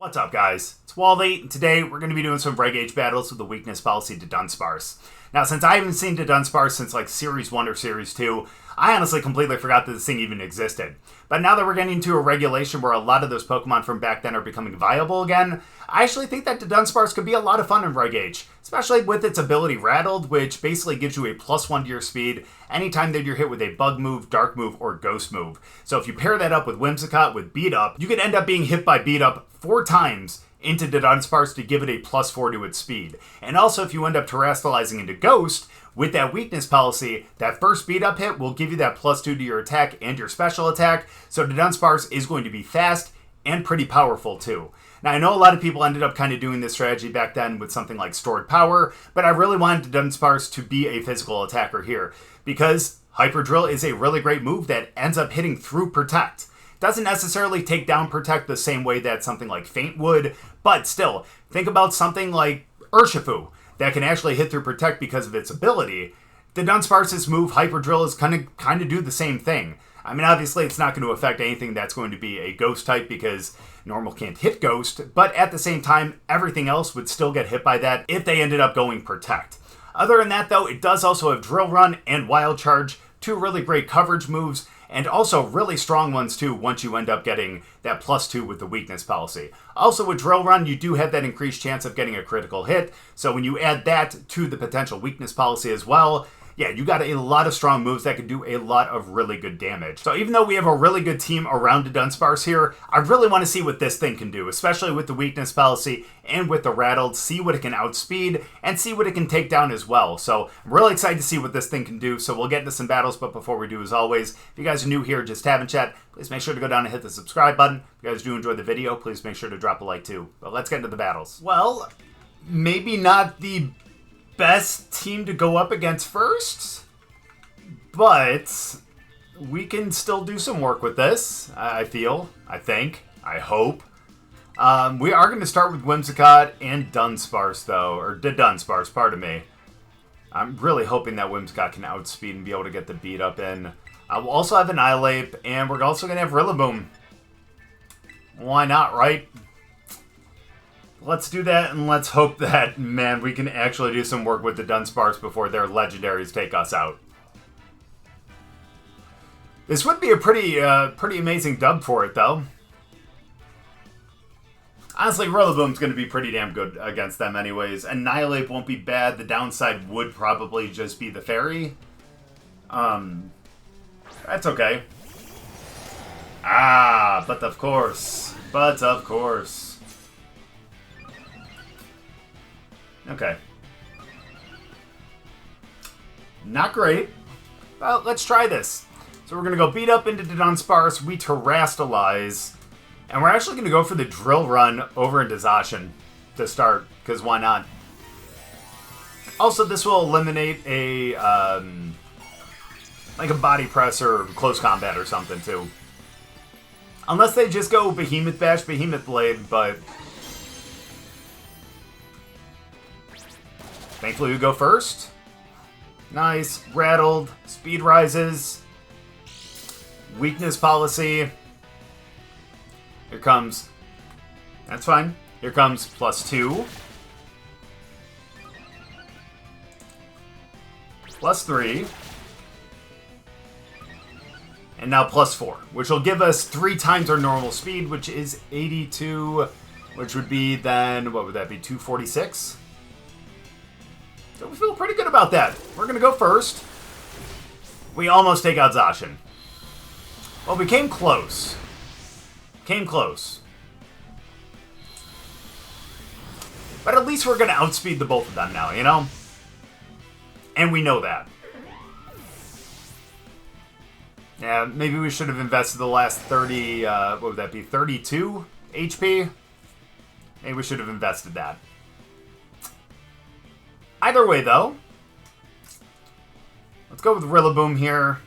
What's up, guys? It's Wally, and today we're going to be doing some Reg H battles with the Weakness Policy Dudunsparce. Now, since I haven't seen Dudunsparce since like Series 1 or Series 2, I honestly completely forgot that this thing even existed. But now that we're getting into a regulation where a lot of those Pokemon from back then are becoming viable again, I actually think that Dudunsparce could be a lot of fun in Reg H, especially with its ability Rattled, which basically gives you a +1 to your speed anytime that you're hit with a Bug move, Dark move, or Ghost move. So if you pair that up with Whimsicott with Beat Up, you could end up being hit by Beat Up 4 times into Dudunsparce to give it a +4 to its speed. And also if you end up terastallizing into Ghost, with that Weakness Policy, that first Beat Up hit will give you that +2 to your attack and your special attack, so Dudunsparce is going to be fast and pretty powerful too. Now, I know a lot of people ended up kind of doing this strategy back then with something like Stored Power, but I really wanted Dudunsparce to be a physical attacker here, because Hyper Drill is a really great move that ends up hitting through Protect. Doesn't necessarily take down Protect the same way that something like Feint would, but still, think about something like Urshifu that can actually hit through Protect because of its ability. Dudunsparce's move, Hyper Drill, is kind of do the same thing. I mean, obviously, it's not going to affect anything that's going to be a Ghost type because normal can't hit Ghost, but at the same time, everything else would still get hit by that if they ended up going Protect. Other than that, though, it does also have Drill Run and Wild Charge, two really great coverage moves, and also really strong ones too once you end up getting that +2 with the Weakness Policy. Also with Drill Run, you do have that increased chance of getting a critical hit, so when you add that to the potential Weakness Policy as well, yeah, you got a lot of strong moves that can do a lot of really good damage. So even though we have a really good team around Dudunsparce here, I really want to see what this thing can do, especially with the Weakness Policy and with the Rattled, see what it can outspeed, and see what it can take down as well. So I'm really excited to see what this thing can do, so we'll get into some battles, but before we do, as always, if you guys are new here, just having chat, please make sure to go down and hit the subscribe button. If you guys do enjoy the video, please make sure to drop a like too. But let's get into the battles. Well, maybe not the best team to go up against first, but we can still do some work with this, I feel, I think, I hope. We are going to start with Whimsicott and Dunsparce, though, or Dudunsparce, pardon me. I'm really hoping that Whimsicott can outspeed and be able to get the beat up in. We'll also have Annihilape, and we're also going to have Rillaboom. Why not, right? Let's do that, and let's hope that, man, we can actually do some work with the Dudunsparce before their legendaries take us out. This would be a pretty amazing dub for it, though. Honestly, Rillaboom's going to be pretty damn good against them anyways. Annihilape won't be bad. The downside would probably just be the fairy. That's okay. Ah, but of course. But of course. Okay. Not great. Well, let's try this. So we're going to go beat up into Dudunsparce, we terastallize, and we're actually going to go for the Drill Run over into Zacian to start, because why not? Also, this will eliminate a, like a Body Press or Close Combat or something, too. Unless they just go Behemoth Bash, Behemoth Blade, but thankfully we go first. Nice. Rattled. Speed rises. Weakness Policy. Here comes. That's fine. Here comes +2. +3. And now +4, which will give us 3 times our normal speed, which is 82, which would be then, what would that be, 246? So we feel pretty good about that. We're going to go first. We almost take out Zacian. Well, we came close. Came close. But at least we're going to outspeed the both of them now, you know? And we know that. Yeah, maybe we should have invested the last 30, what would that be, 32 HP? Maybe we should have invested that. Either way, though, let's go with Rillaboom here.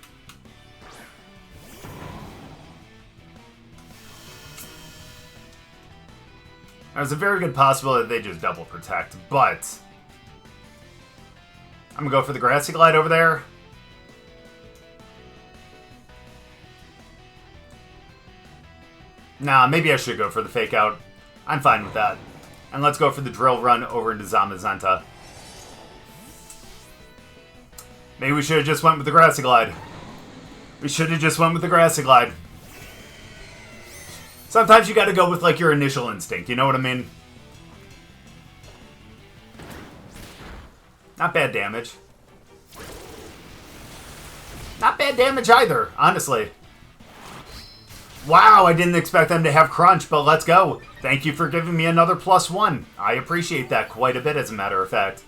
There's a very good possibility that they just double protect, but I'm going to go for the Grassy Glide over there. Nah, maybe I should go for the Fake Out. I'm fine with that. And let's go for the drill run over into Zamazenta. Maybe we should have just went with the Grassy Glide. We should have just went with the Grassy Glide. Sometimes you gotta go with, like, your initial instinct, you know what I mean? Not bad damage. Not bad damage either, honestly. Wow, I didn't expect them to have Crunch, but let's go. Thank you for giving me another +1. I appreciate that quite a bit, as a matter of fact.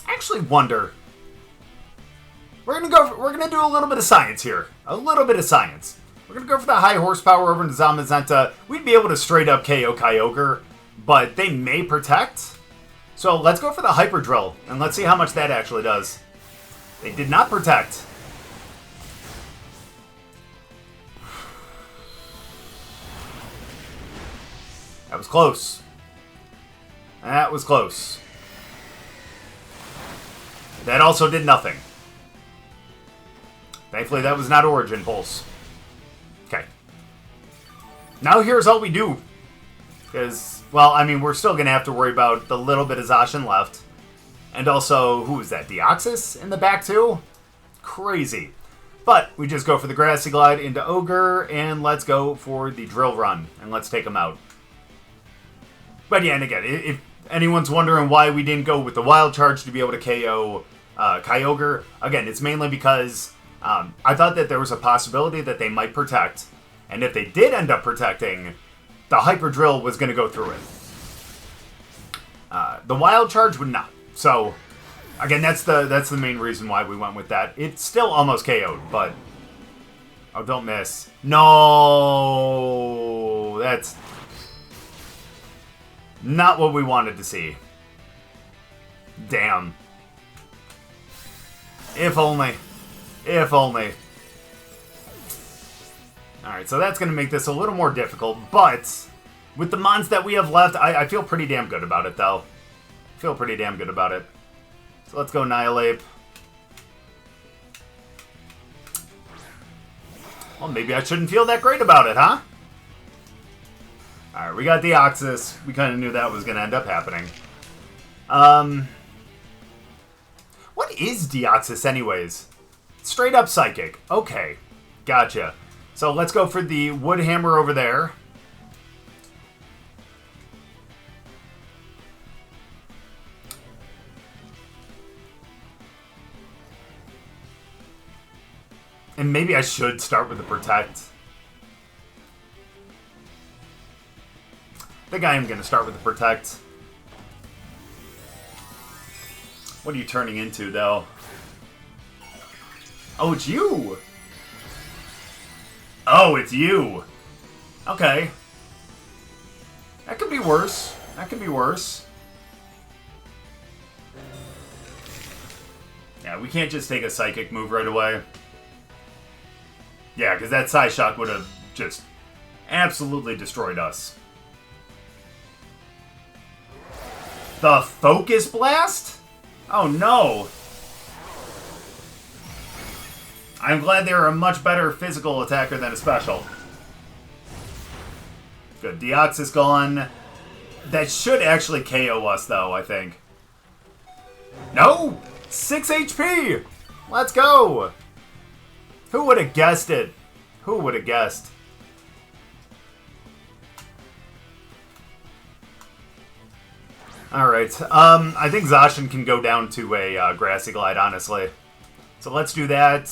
I actually wonder. We're gonna do a little bit of science here. A little bit of science. We're gonna go for the high horsepower over into Zamazenta. We'd be able to straight up KO Kyogre, but they may protect. So let's go for the Hyper Drill, and let's see how much that actually does. They did not protect. That was close. That was close. That also did nothing. Thankfully, that was not Origin Pulse. Okay. Now here's all we do. Because, well, I mean, we're still going to have to worry about the little bit of Zacian left. And also, who is that? Deoxys in the back, too? Crazy. But we just go for the Grassy Glide into Ogre, and let's go for the Drill Run. And let's take him out. But yeah, and again, if anyone's wondering why we didn't go with the Wild Charge to be able to KO Kyogre, again, it's mainly because I thought that there was a possibility that they might protect. And if they did end up protecting, the Hyper Drill was going to go through it. The Wild Charge would not. So, again, that's the main reason why we went with that. It's still almost KO'd, but... Oh, don't miss. No! That's not what we wanted to see. Damn. If only. If only. Alright, so that's going to make this a little more difficult, but with the mons that we have left, I feel pretty damn good about it, though. I feel pretty damn good about it. So let's go Annihilape. Well, maybe I shouldn't feel that great about it, huh? Alright, we got Deoxys. We kind of knew that was going to end up happening. What is Deoxys, anyways? Straight up Psychic. Okay, gotcha. So let's go for the Wood Hammer over there. And maybe I should start with the Protect. I think I am going to start with the Protect. What are you turning into, though? Oh, it's you! Oh, it's you! Okay. That could be worse. That could be worse. Yeah, we can't just take a Psychic move right away. Yeah, because that Psyshock would have just absolutely destroyed us. The Focus Blast? Oh no! I'm glad they're a much better physical attacker than a special. Good, Deoxys gone. That should actually KO us, though, I think. No! 6 HP! Let's go! Who would have guessed it? Who would have guessed? Alright, I think Zacian can go down to a Grassy Glide, honestly. So let's do that.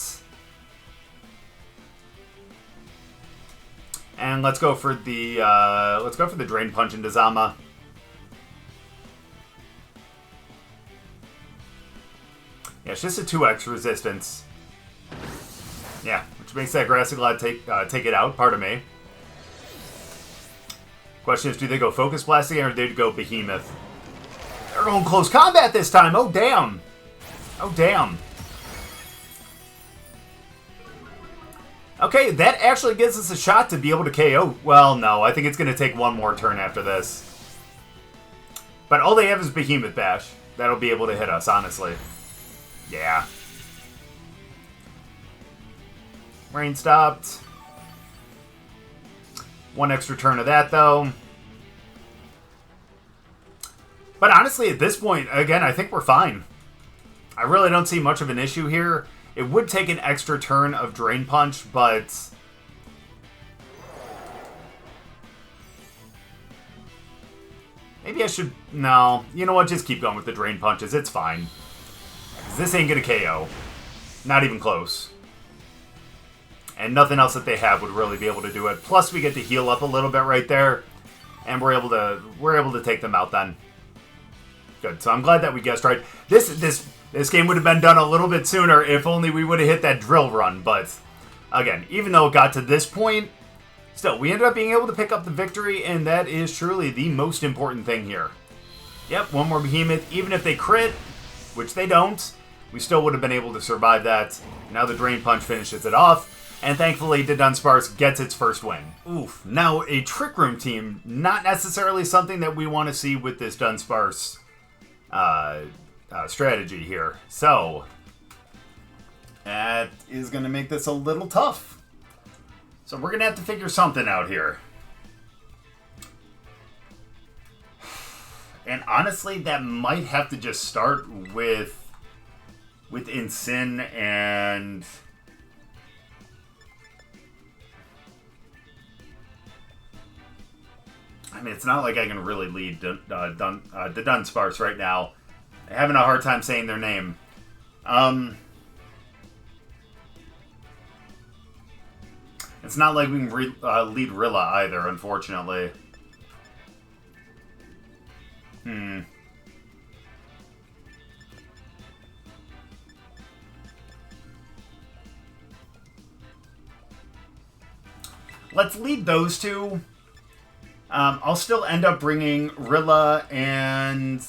And let's go for the Drain Punch into Zama. Yeah, it's just a 2x resistance. Yeah, which makes that Grassy Glide take it out, pardon me. Question is, do they go Focus Blasting or do they go Behemoth? They're going close combat this time! Oh, damn! Oh, damn. Okay, that actually gives us a shot to be able to KO. Well, no, I think it's going to take one more turn after this. But all they have is Behemoth Bash. That'll be able to hit us, honestly. Yeah. Rain stopped. One extra turn of that, though. But honestly, at this point, again, I think we're fine. I really don't see much of an issue here. It would take an extra turn of Drain Punch, but... maybe I should... no. You know what? Just keep going with the Drain Punches. It's fine. This ain't gonna KO. Not even close. And nothing else that they have would really be able to do it. Plus, we get to heal up a little bit right there. And we're able to take them out then. Good. So I'm glad that we guessed right. This game would have been done a little bit sooner if only we would have hit that drill run. But, again, even though it got to this point, still, we ended up being able to pick up the victory, and that is truly the most important thing here. Yep, one more Behemoth. Even if they crit, which they don't, we still would have been able to survive that. Now the Drain Punch finishes it off, and thankfully Dudunsparce gets its first win. Oof. Now, a Trick Room team, not necessarily something that we want to see with this Dudunsparce strategy here. So, that is going to make this a little tough. So we're going to have to figure something out here. And honestly, that might have to just start with Incin and... I mean, it's not like I can really lead Dudunsparce right now. I'm having a hard time saying their name. It's not like we can lead Rilla either, unfortunately. Let's lead those two. I'll still end up bringing Rilla and...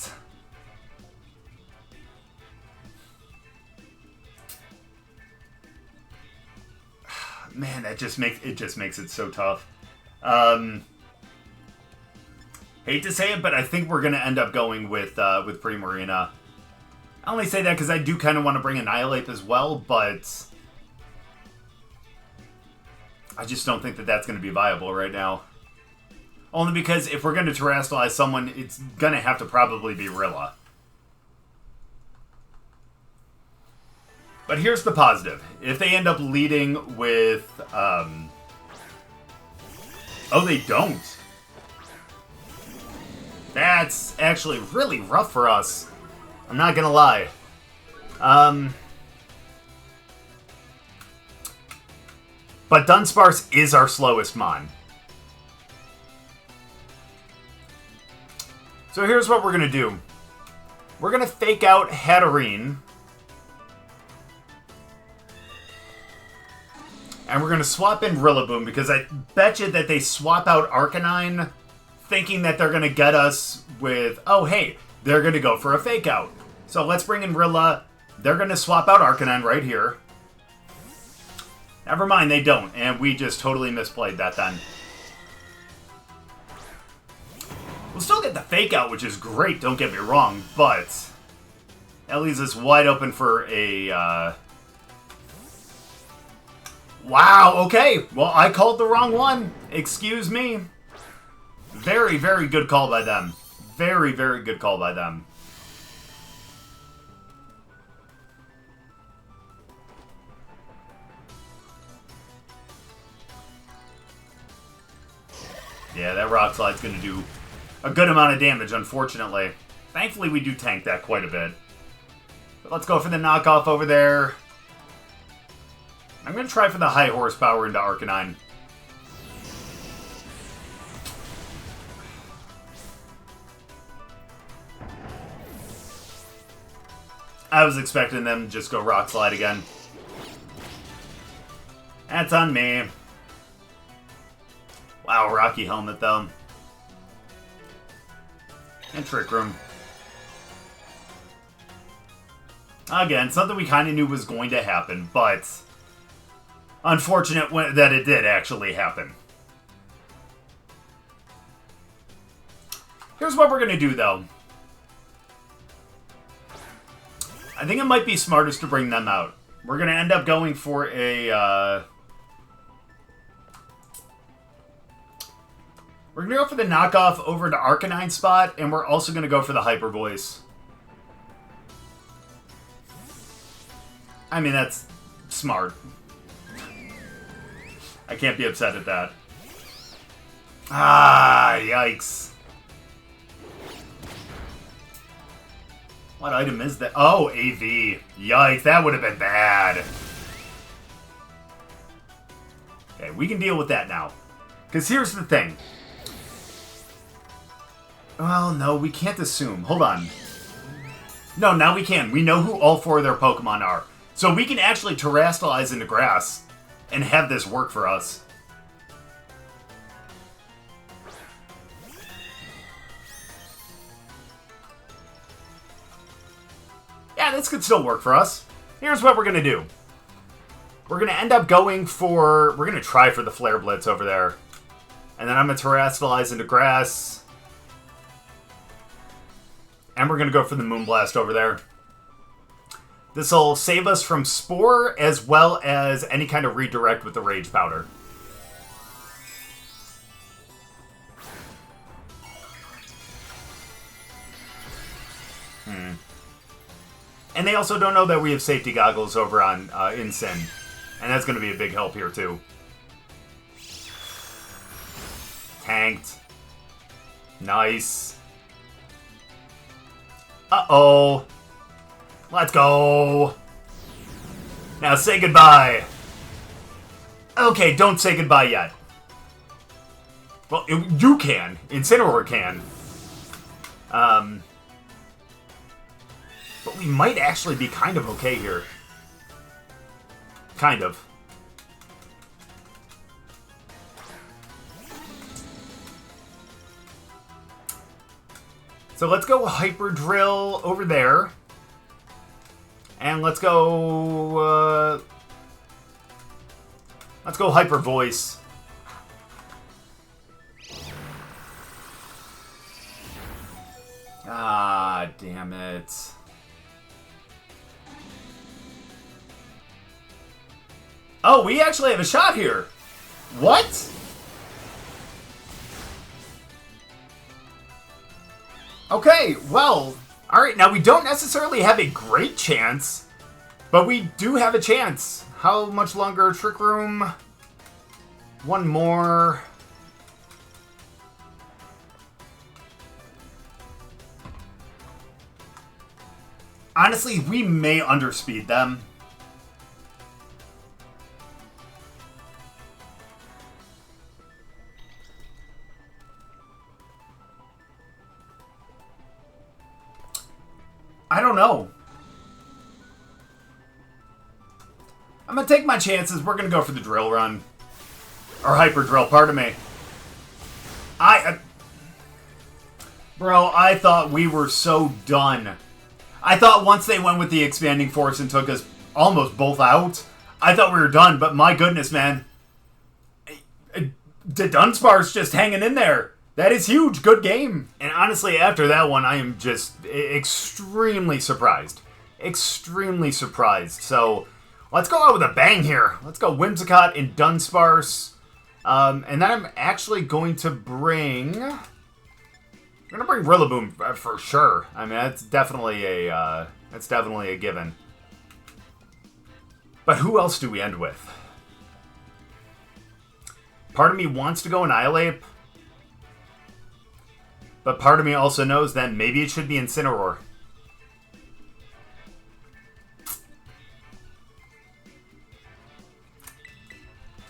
man, that just makes it so tough. Hate to say it, but I think we're gonna end up going with Primarina. I only say that because I do kind of want to bring Annihilape as well, but I just don't think that that's going to be viable right now. Only because if we're going to terrestrialize someone, it's going to have to probably be Rilla. But here's the positive. If they end up leading with... oh, they don't. That's actually really rough for us. I'm not going to lie. But Dudunsparce is our slowest mon. So here's what we're going to do. We're going to fake out Hatterene. And we're going to swap in Rillaboom, because I bet you that they swap out Arcanine thinking that they're going to get us with, oh, hey, they're going to go for a fake out. So let's bring in Rilla. They're going to swap out Arcanine right here. Never mind, they don't. And we just totally misplayed that then. We'll still get the fake out, which is great, don't get me wrong, but that leaves us wide open for a, wow, okay. Well, I called the wrong one. Excuse me. Very, very good call by them. Very, very good call by them. Yeah, that Rock Slide's going to do a good amount of damage, unfortunately. Thankfully, we do tank that quite a bit. But let's go for the knockoff over there. I'm going to try for the high horsepower into Arcanine. I was expecting them to just go Rock Slide again. That's on me. Wow, Rocky Helmet, though. And Trick Room. Again, something we kind of knew was going to happen, but unfortunate that it did actually happen. Here's what we're going to do, though. I think it might be smartest to bring them out. We're going to end up going for a... We're going to go for the knockoff over to Arcanine spot, and we're also going to go for the Hyper Voice. I mean, that's smart. I can't be upset at that. Ah, yikes. What item is that? Oh, AV. Yikes, that would have been bad. Okay, we can deal with that now. Because here's the thing. Well, no, we can't assume. Hold on. No, now we can. We know who all 4 of their Pokemon are. So we can actually terrestrialize into grass and have this work for us. Yeah, this could still work for us. Here's what we're going to do. We're going to end up going for... We're going to try for the Flare Blitz over there. And then I'm going to terrestrialize into grass. And we're going to go for the Moonblast over there. This will save us from Spore as well as any kind of redirect with the Rage Powder. And they also don't know that we have safety goggles over on Incin. And that's going to be a big help here, too. Tanked. Nice. Uh-oh. Let's go. Now say goodbye. Okay, don't say goodbye yet. Well, you can. Incineroar can. But we might actually be kind of okay here. Kind of. So let's go Hyper Drill over there. And let's go Hyper Voice. Ah, damn it. Oh, we actually have a shot here. What? Okay, well, alright, now we don't necessarily have a great chance, but we do have a chance. How much longer? Trick Room? One more. Honestly, we may underspeed them. I don't know. I'm going to take my chances. We're going to go for the Drill Run. Or Hyper Drill, pardon me. Bro, I thought we were so done. I thought once they went with the Expanding Force and took us almost both out, I thought we were done. But my goodness, man. Dudunsparce just hanging in there. That is huge. Good game. And honestly, after that one, I am just extremely surprised. Extremely surprised. So, let's go out with a bang here. Let's go Whimsicott and Dudunsparce. And then I'm actually going to bring... I'm going to bring Rillaboom for sure. I mean, that's definitely a given. But who else do we end with? Part of me wants to go Annihilape. But part of me also knows that maybe it should be Incineroar.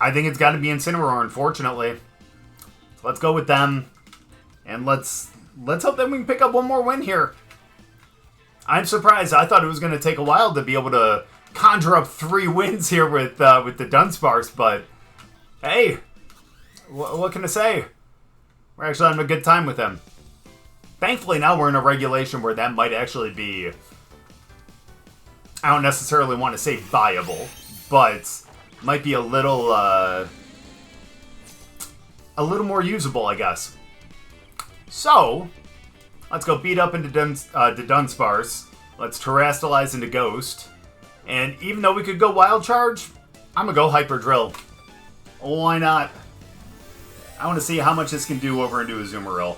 I think it's got to be Incineroar, unfortunately. So let's go with them. And let's hope that we can pick up one more win here. I'm surprised. I thought it was going to take a while to be able to conjure up 3 wins here with the Dudunsparce. But, hey, what can I say? We're actually having a good time with him. Thankfully, now we're in a regulation where that might actually be... I don't necessarily want to say viable, but might be a little more usable, I guess. So, let's go beat up into Dudunsparce. Let's Terrastalize into Ghost. And even though we could go Wild Charge, I'm going to go Hyper Drill. Why not? I want to see how much this can do over into Azumarill.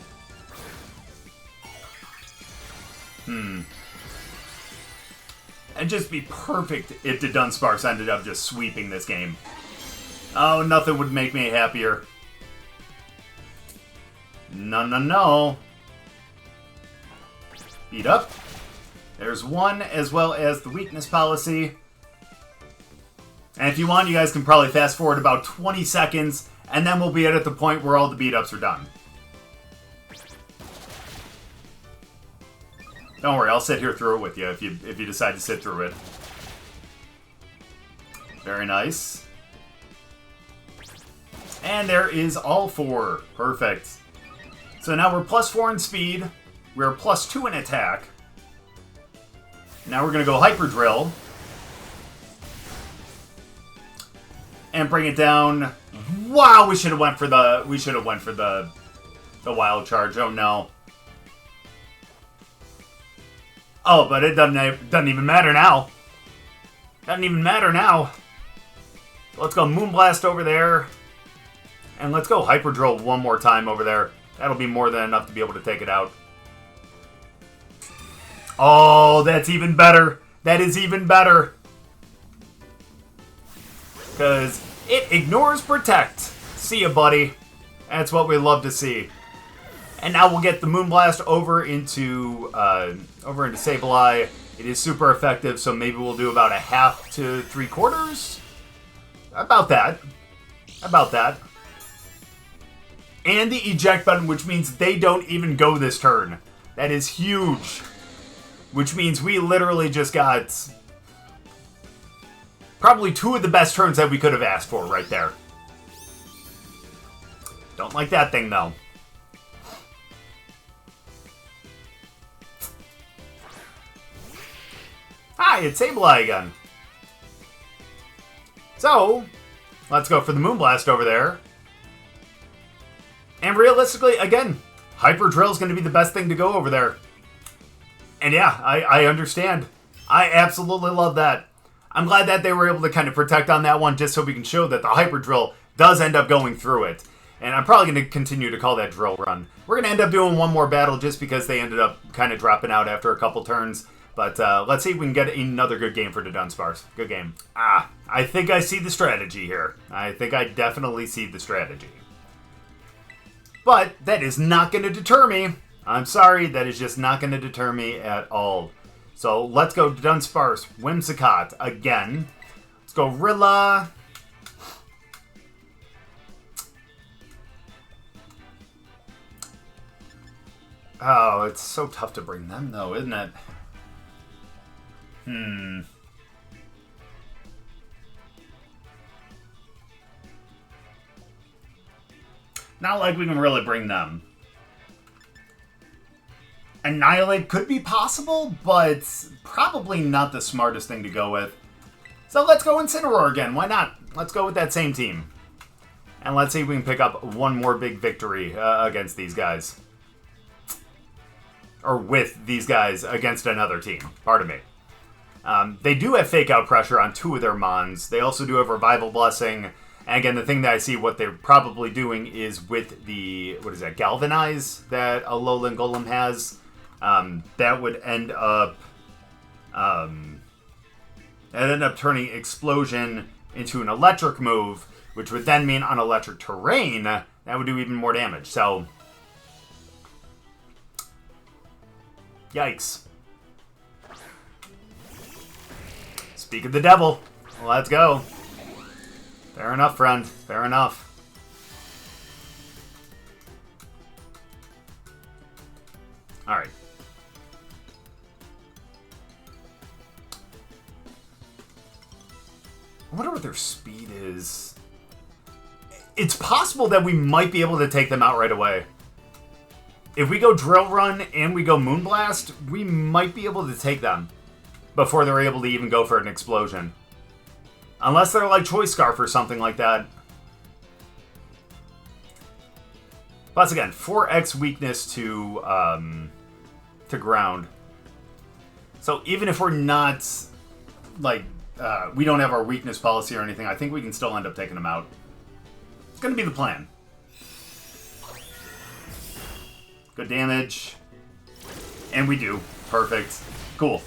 It'd just be perfect if the Dudunsparce ended up just sweeping this game. Oh, nothing would make me happier. No. Beat up. There's one, as well as the Weakness Policy. And if you want, you guys can probably fast forward about 20 seconds, and then we'll be at the point where all the beat-ups are done. Don't worry, I'll sit here through it with you if you decide to sit through it. Very nice. And there is all 4. Perfect. So now we're +4 in speed. We're +2 in attack. Now we're going to go Hyper Drill. And bring it down. Wow, we should have went for the Wild Charge. Oh no. Oh, but it doesn't even matter now. Doesn't even matter now. Let's go Moonblast over there. And let's go Hyper Drill one more time over there. That'll be more than enough to be able to take it out. Oh, that's even better. That is even better. Because it ignores Protect. See ya, buddy. That's what we love to see. And now we'll get the Moonblast over into Sableye. It is super effective, so maybe we'll do about 1/2 to 3/4. About that. About that. And the eject button, which means they don't even go this turn. That is huge. Which means we literally just got probably 2 of the best turns that we could have asked for right there. Don't like that thing, though. Hi, it's Sableye again. So, let's go for the Moonblast over there. And realistically, again, Hyper Drill is going to be the best thing to go over there. And yeah, I understand. I absolutely love that. I'm glad that they were able to kind of protect on that one just so we can show that the Hyper Drill does end up going through it. And I'm probably going to continue to call that Drill Run. We're going to end up doing one more battle just because they ended up kind of dropping out after a couple turns. But let's see if we can get another good game for Dudunsparce. Good game. I think I see the strategy here. I think I definitely see the strategy. But that is not going to deter me. I'm sorry, that is just not going to deter me at all. So let's go Dudunsparce, Whimsicott again. Let's go Rilla. Oh, it's so tough to bring them though, isn't it? Not like we can really bring them. Annihilape could be possible, but probably not the smartest thing to go with. So let's go Incineroar again. Why not? Let's go with that same team. And let's see if we can pick up one more big victory against these guys. Or with these guys against another team. Pardon me. They do have Fake Out Pressure on 2 of their Mons. They also do have Revival Blessing. And again, the thing that I see what they're probably doing is with the, what is that, Galvanize that a Alolan Golem has. That would end up turning Explosion into an electric move, which would then mean on electric terrain, that would do even more damage. So, yikes. Speak of the devil. Let's go. Fair enough, friend. Fair enough. Alright. I wonder what their speed is. It's possible that we might be able to take them out right away. If we go Drill Run and we go Moonblast, we might be able to take them before they're able to even go for an explosion. Unless they're like Choice Scarf or something like that. Plus again, 4x weakness to ground. So even if we're not, like, we don't have our weakness policy or anything, I think we can still end up taking them out. It's going to be the plan. Good damage. And we do. Perfect. Cool.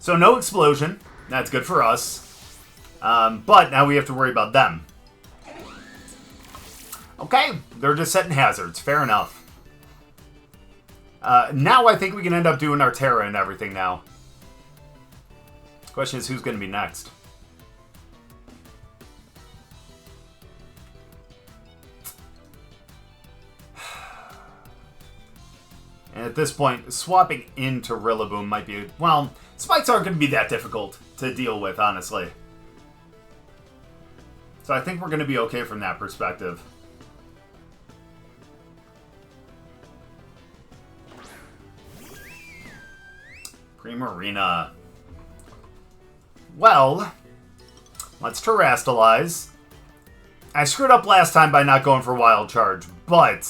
So no explosion. That's good for us. But now we have to worry about them. Okay. They're just setting hazards. Fair enough. Now I think we can end up doing our Tera and everything now. Question is, who's going to be next? And at this point, swapping into Rillaboom might be... Well, spikes aren't going to be that difficult to deal with, honestly. So I think we're going to be okay from that perspective. Primarina. Well, let's Terastalize. I screwed up last time by not going for Wild Charge, but...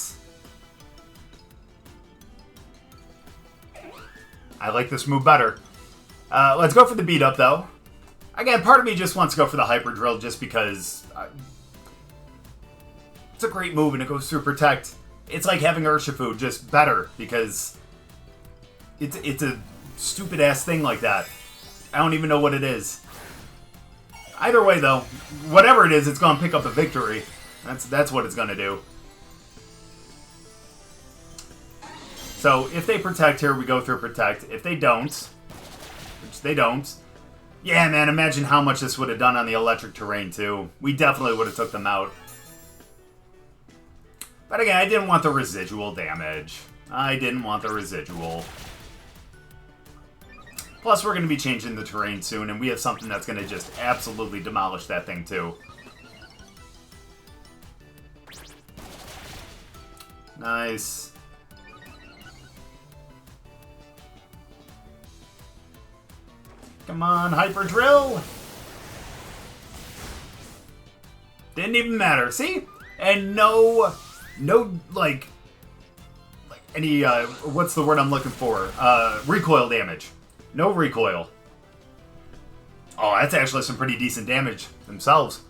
I like this move better. Let's go for the beat up, though. Again, part of me just wants to go for the Hyper Drill just because... it's a great move and it goes through Protect. It's like having Urshifu, just better because... It's a stupid-ass thing like that. I don't even know what it is. Either way, though, whatever it is, it's going to pick up a victory. That's what it's going to do. So, if they Protect here, we go through Protect. If they don't, which they don't, yeah, man, imagine how much this would have done on the electric terrain, too. We definitely would have took them out. But again, I didn't want the residual damage. I didn't want the residual. Plus, we're going to be changing the terrain soon, and we have something that's going to just absolutely demolish that thing, too. Nice. Come on, Hyper Drill! Didn't even matter. See? And no, like any, what's the word I'm looking for? Recoil damage. No recoil. Oh, that's actually some pretty decent damage themselves.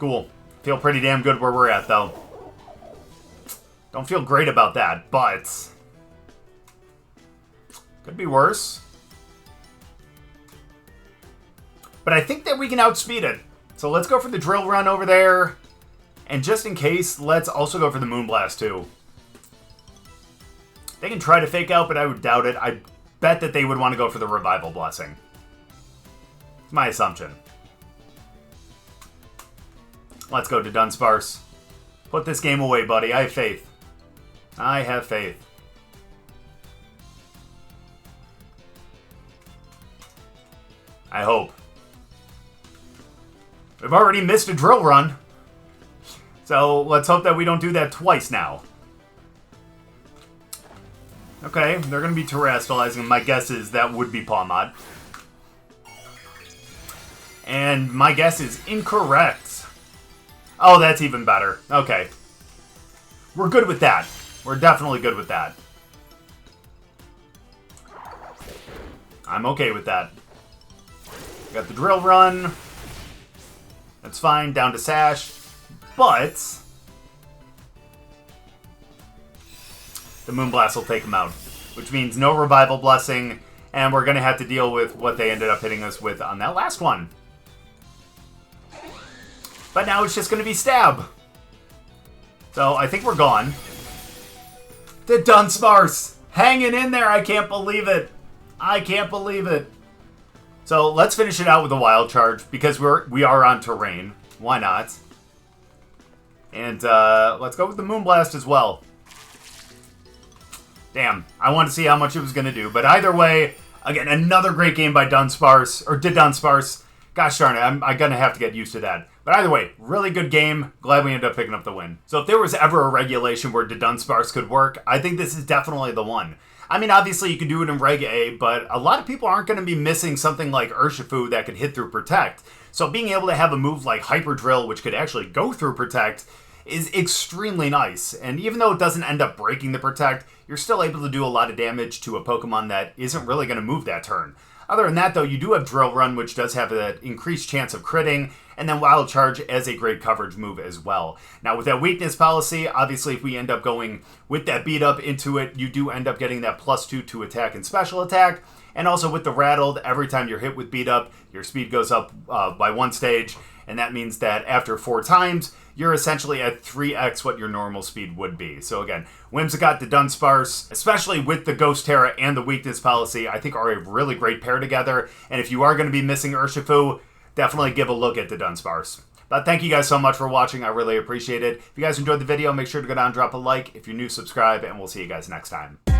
Cool. Feel pretty damn good where we're at, though. Don't feel great about that, but... could be worse. But I think that we can outspeed it. So let's go for the Drill Run over there. And just in case, let's also go for the Moonblast, too. They can try to fake out, but I would doubt it. I bet that they would want to go for the Revival Blessing. It's my assumption. Let's go to Dudunsparce. Put this game away, buddy. I have faith. I have faith. I hope. We've already missed a Drill Run. So let's hope that we don't do that twice now. Okay, they're going to be Terastalizing. My guess is that would be Pawmod. And my guess is incorrect. Oh, that's even better. Okay. We're good with that. We're definitely good with that. I'm okay with that. Got the Drill Run. That's fine. Down to Sash. But... the Moonblast will take them out. Which means no Revival Blessing. And we're going to have to deal with what they ended up hitting us with on that last one. But now it's just going to be Stab. So I think we're gone. Dudunsparce! Hanging in there! I can't believe it! I can't believe it! So let's finish it out with a Wild Charge. Because we are on terrain. Why not? And let's go with the Moonblast as well. Damn, I want to see how much it was going to do. But either way, again, another great game by Dudunsparce. Gosh darn it, I'm going to have to get used to that. But either way, really good game. Glad we ended up picking up the win. So if there was ever a regulation where Dudunsparce could work, I think this is definitely the one. I mean, obviously you can do it in Reg A, but a lot of people aren't going to be missing something like Urshifu that could hit through Protect. So being able to have a move like Hyper Drill, which could actually go through Protect, is extremely nice. And even though it doesn't end up breaking the Protect, you're still able to do a lot of damage to a Pokemon that isn't really going to move that turn. Other than that, though, you do have Drill Run, which does have an increased chance of critting, and then Wild Charge as a great coverage move as well. Now, with that Weakness Policy, obviously, if we end up going with that Beat Up into it, you do end up getting that +2 to attack and special attack. And also with the Rattled, every time you're hit with Beat Up, your speed goes up by 1 stage, and that means that after 4 times, you're essentially at 3x what your normal speed would be. So again, Whimsicott, Dudunsparce, especially with the Ghost Tera and the Weakness Policy, I think are a really great pair together. And if you are going to be missing Urshifu, definitely give a look at Dudunsparce. But thank you guys so much for watching. I really appreciate it. If you guys enjoyed the video, make sure to go down and drop a like. If you're new, subscribe, and we'll see you guys next time.